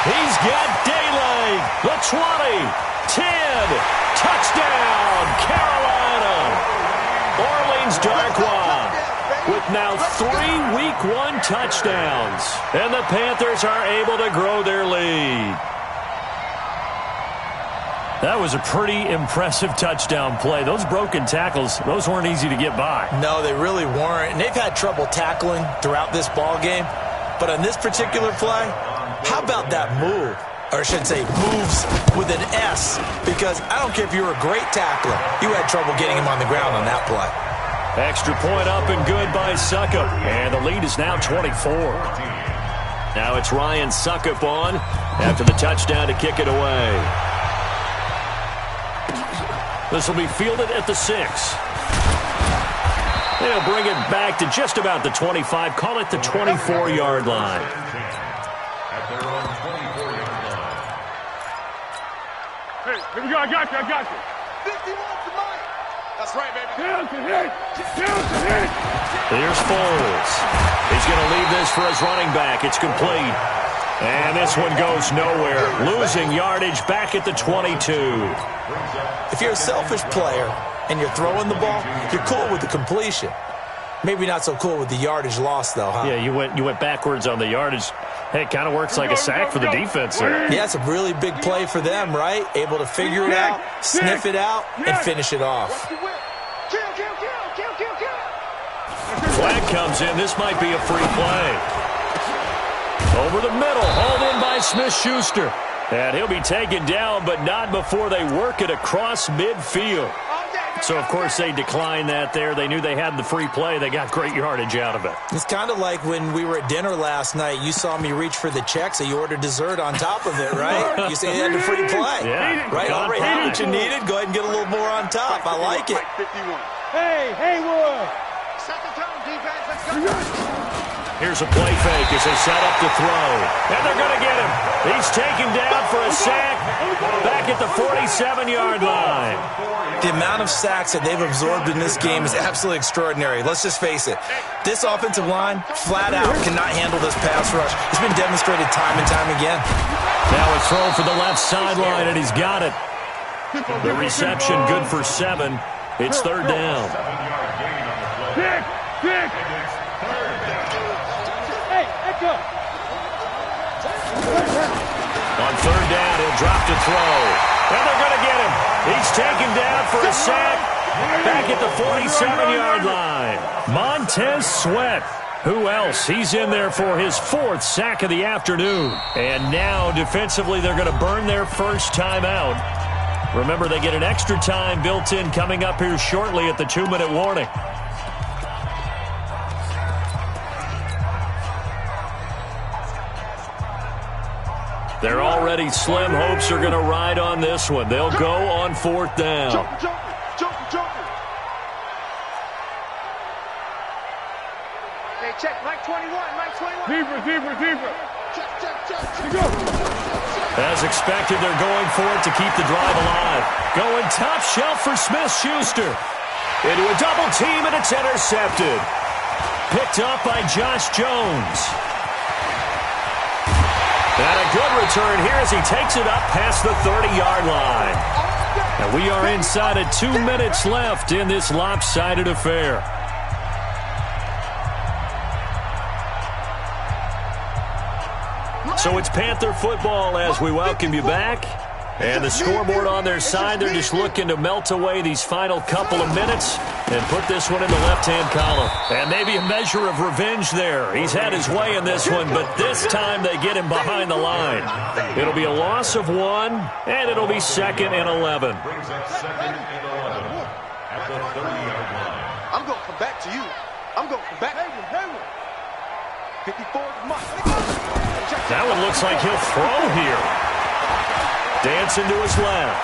He's got daylight. The 20, 10, touchdown, Carolina. Orleans Darkwa with now 3 Week 1 touchdowns. And the Panthers are able to grow their lead. That was a pretty impressive touchdown play. Those broken tackles, those weren't easy to get by. No, they really weren't. And they've had trouble tackling throughout this ball game. But on this particular play, how about that move? Or I should say moves with an S. Because I don't care if you were a great tackler. You had trouble getting him on the ground on that play. Extra point up and good by Succop. And the lead is now 24. Now it's Ryan Succop on after the touchdown to kick it away. This will be fielded at the 6. They'll bring it back to just about the 25. Call it the 24-yard line. At their own 24-yard line. Hey, here we go. I got you. 51 to Mike. That's right, baby. Down to hit. Here's Foles. He's going to leave this for his running back. It's complete. And this one goes nowhere. Losing yardage back at the 22. If you're a selfish player and you're throwing the ball, you're cool with the completion. Maybe not so cool with the yardage loss, though, huh? Yeah, you went backwards on the yardage. Hey, it kind of works like a sack for the defense there. Yeah, it's a really big play for them, right? Able to figure it out, sniff it out, and finish it off. Flag comes in. This might be a free play. Over the middle, hauled in by Smith-Schuster. And he'll be taken down, but not before they work it across midfield. So, of course, they declined that there. They knew they had the free play. They got great yardage out of it. It's kind of like when we were at dinner last night. You saw me reach for the check, so you ordered dessert on top of it, right? You say you had the free play. Yeah. Right? Already had what you needed. Go ahead and get a little more on top. I like it. Hey, Haywood. Second time, defense. Let's go. Here's a play fake as they set up to throw. And they're going to get him. He's taken down for a sack back at the 47-yard line. The amount of sacks that they've absorbed in this game is absolutely extraordinary. Let's just face it. This offensive line, flat out, cannot handle this pass rush. It's been demonstrated time and time again. Now it's thrown for the left sideline, and he's got it. The reception good for 7. It's third down. Pick. Hey, let's go. On third down, he'll drop to throw. And they're going to get him. He's taken down for a sack back at the 47-yard line. Montez Sweat. Who else? He's in there for his 4th sack of the afternoon. And now, defensively, they're going to burn their first timeout. Remember, they get an extra time built in coming up here shortly at the 2-minute warning. They're already slim. Hopes are going to ride on this one. They'll go on 4th down. Jumper. Hey, check. Mike 21. Keeper. Check. As expected, they're going for it to keep the drive alive. Going top shelf for Smith-Schuster. Into a double team, and it's intercepted. Picked up by Josh Jones. And a good return here as he takes it up past the 30-yard line. And we are inside of 2 minutes left in this lopsided affair. So it's Panther football as we welcome you back. And the scoreboard on their side, they're just looking to melt away these final couple of minutes and put this one in the left-hand column. And maybe a measure of revenge there. He's had his way in this one, but this time they get him behind the line. It'll be a loss of 1, and it'll be 2nd and 11. Brings up 2nd and 11 at the 30-yard line. I'm going to come back to you. I'm going to come back. 54 Mike. That one looks like he'll throw here. Dancing to his left.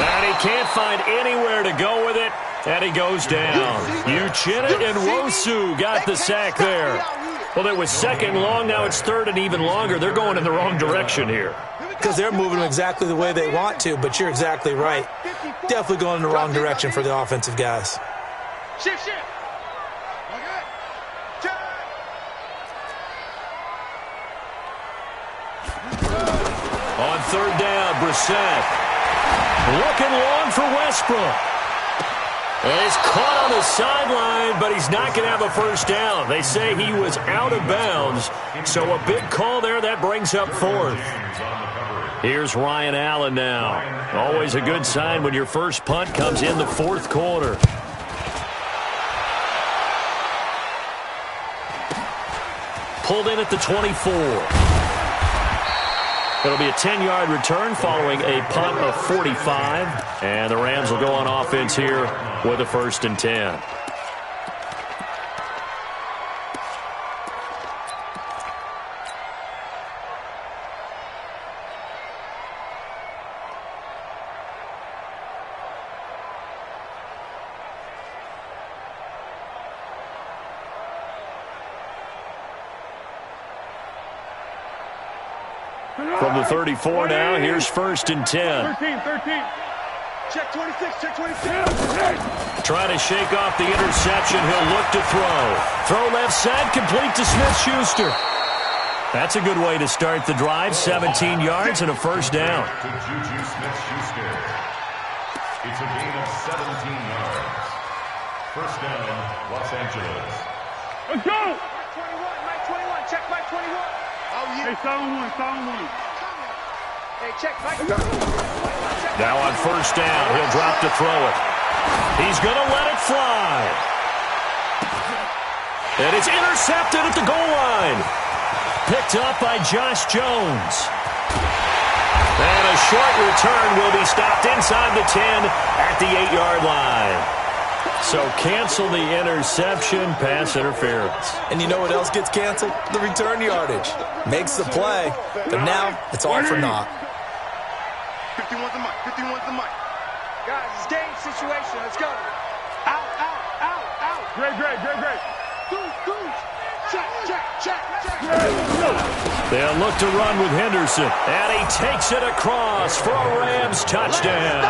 And he can't find anywhere to go with it. And he goes down. Uchenna and Wosu got the sack there. Well, it was 2nd long. Now it's 3rd and even longer. They're going in the wrong direction here. Because they're moving exactly the way they want to, but you're exactly right. Definitely going in the wrong direction for the offensive guys. Shift. On 3rd down, Brissett. Looking long for Westbrook. And he's caught on the sideline, but he's not going to have a first down. They say he was out of bounds. So a big call there. That brings up 4th. Here's Ryan Allen now. Always a good sign when your first punt comes in the 4th quarter. Pulled in at the 24. It'll be a 10-yard return following a punt of 45. And the Rams will go on offense here with a 1st and 10. From the 34 now, here's 1st and 10. 13. Check 26, check 26. Trying to shake off the interception. He'll look to throw. Throw left side, complete to Smith-Schuster. That's a good way to start the drive. 17 yards and a first down. To Juju Smith-Schuster. It's a gain of 17 yards. First down, Los Angeles. Let's go! Mike 21, check Mike 21. Oh, yeah. Hey, sound one. Hey, check Mike. Now on first down, he'll drop to throw it. He's going to let it fly. And it's intercepted at the goal line. Picked up by Josh Jones. And a short return will be stopped inside the 10 at the 8-yard line. So cancel the interception, pass interference. And you know what else gets canceled? The return yardage. Makes the play, but now it's all for naught. 51's the mic. 51's the mic. Guys, it's game situation. Let's go. Out. Great. Goose. Check. They'll look to run with Henderson. And he takes it across for a Rams touchdown.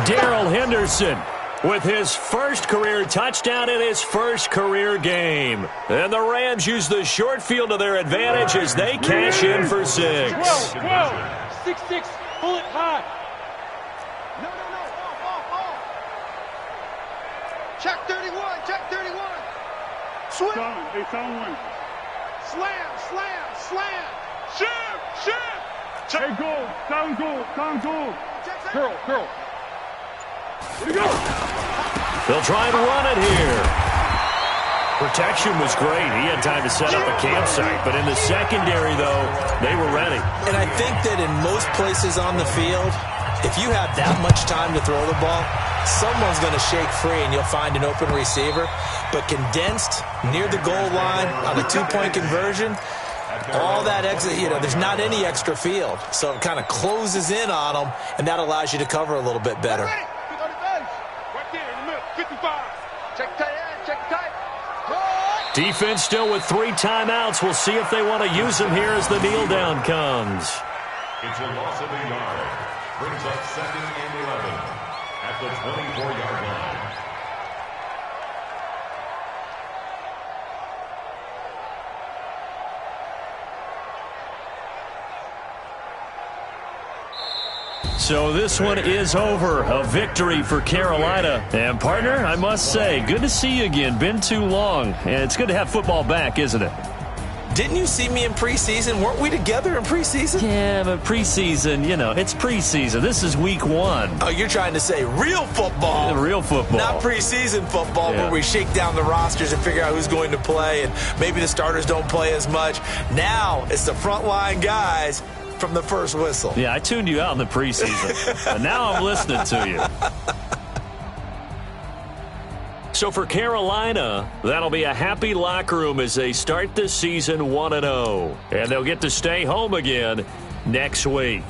Darrell Henderson with his first career touchdown in his first career game. And the Rams use the short field to their advantage as they cash in for 6. 6-6. Pull it high. No. Off. Check 31. Swing. Hey, sound one. Slam. Ship. Hey, goal. Sound goal. Girl. Here we go. They'll try and run it here. Protection was great. He had time to set up a campsite. But in the secondary, though, they were ready. And I think that in most places on the field, if you have that much time to throw the ball, someone's going to shake free and you'll find an open receiver. But condensed near the goal line on a 2-point conversion, all that exit, there's not any extra field. So it kind of closes in on them, and that allows you to cover a little bit better. Right there in the middle. 55. Check tight. Defense still with 3 timeouts. We'll see if they want to use them here as the kneel down comes. It's a loss of a yard. Brings up 2nd and 11 at the 24-yard line. So this one is over. A victory for Carolina. And, partner, I must say, good to see you again. Been too long. And it's good to have football back, isn't it? Didn't you see me in preseason? Weren't we together in preseason? Yeah, but preseason, it's preseason. This is week 1. Oh, you're trying to say real football. Real football. Not preseason football where we shake down the rosters and figure out who's going to play, and maybe the starters don't play as much. Now it's the frontline guys from the first whistle. Yeah, I tuned you out in the preseason. But now I'm listening to you. So for Carolina, that'll be a happy locker room as they start the season 1-0. And they'll get to stay home again next week.